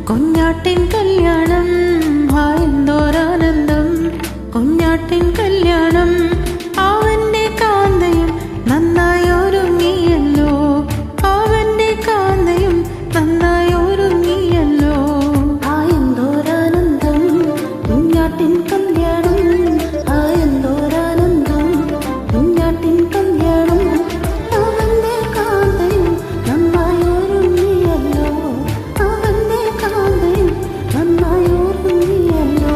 കുഞ്ഞാട്ടിൻ കല്യാണം എന്തോരാനന്ദം കുഞ്ഞാട്ടിൻ കല്യാണം അവന്റെ കാന്തയും നന്നായി ഒരുങ്ങിയല്ലോ അവന്റെ കാന്തയും നന്നായി ഒരുങ്ങിയല്ലോ എന്തോരാനന്ദം കുഞ്ഞാട്ടിൻ കല്യാണം എന്തോരാനന്ദം കുഞ്ഞാട്ടിൻ കല്യാണം അവന്റെ കാന്തയും നന്നായി ഒരുങ്ങിയല്ലോ അവന്റെ കാന്തയും നന്നായി ഒരുങ്ങിയല്ലോ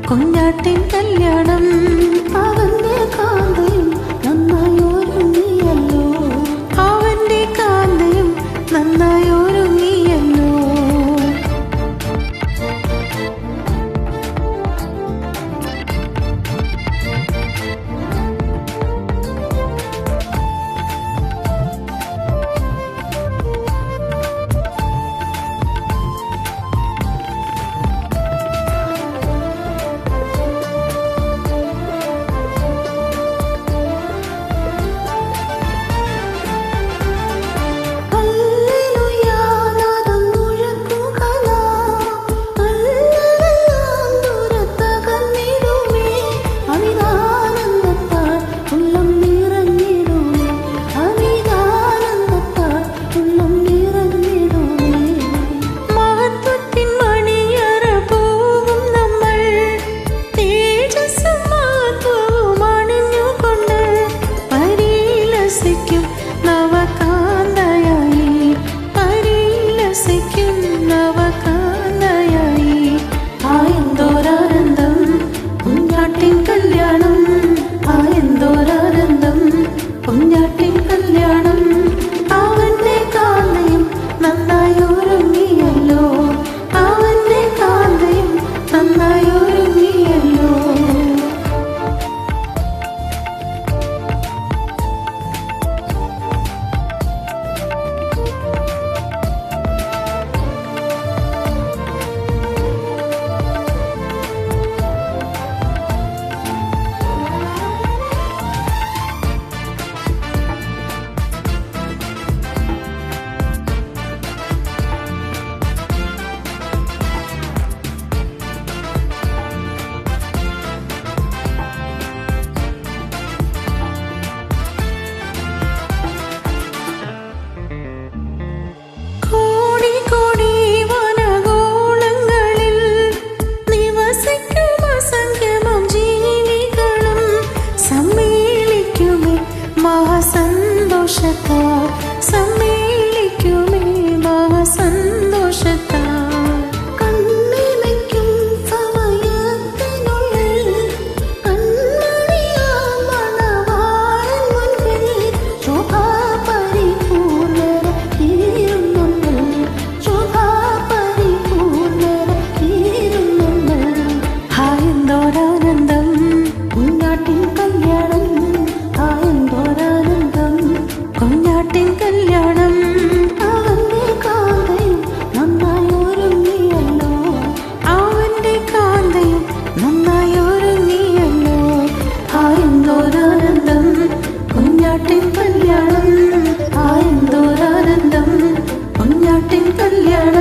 കുഞ്ഞാട്ടിൻ കല്യാണം അവന്റെ കാന്തയും നന്നായി ഒരുങ്ങിയല്ലോ അവന്റെ കാന്തയും നന്നായി ഒരുങ്ങിയല്ലോ കുഞ്ഞാട്ടിൻ കല്യാണം അവന്റെ കാന്തയും നന്നായി ഒരുങ്ങിയല്ലോ അവന്റെ കാന്തയും നന്നായി ഒരുങ്ങിയല്ലോ സമ്മേളിക്കുമേ മഹാസന്തോഷത്താ കണ്ണിമയ്ക്കും സമയത്തിനുള്ളിൽ കൺമണിയാം മണവാളൻ മുൻപിൽ ശോഭാപരിപൂർണ്ണര തീരുന്നുണ്ട് ശോഭാപരിപൂർണ്ണര തീരുന്നുണ്ട് എന്തോരാനന്ദം കുഞ്ഞാട്ടിൻ കല്യാണം എന്തോരാനന്ദം കുഞ്ഞാട്ടിൻ കല്യാണം അവന്റെ കാന്തയും നന്നായി ഒരുങ്ങിയല്ലോ അവന്റെ കാന്തയും നന്നായി ഒരുങ്ങിയല്ലോ എന്തോരാനന്ദം കുഞ്ഞാട്ടിൻ കല്യാണം എന്തോരാനന്ദം കുഞ്ഞാട്ടിൻ കല്യാണം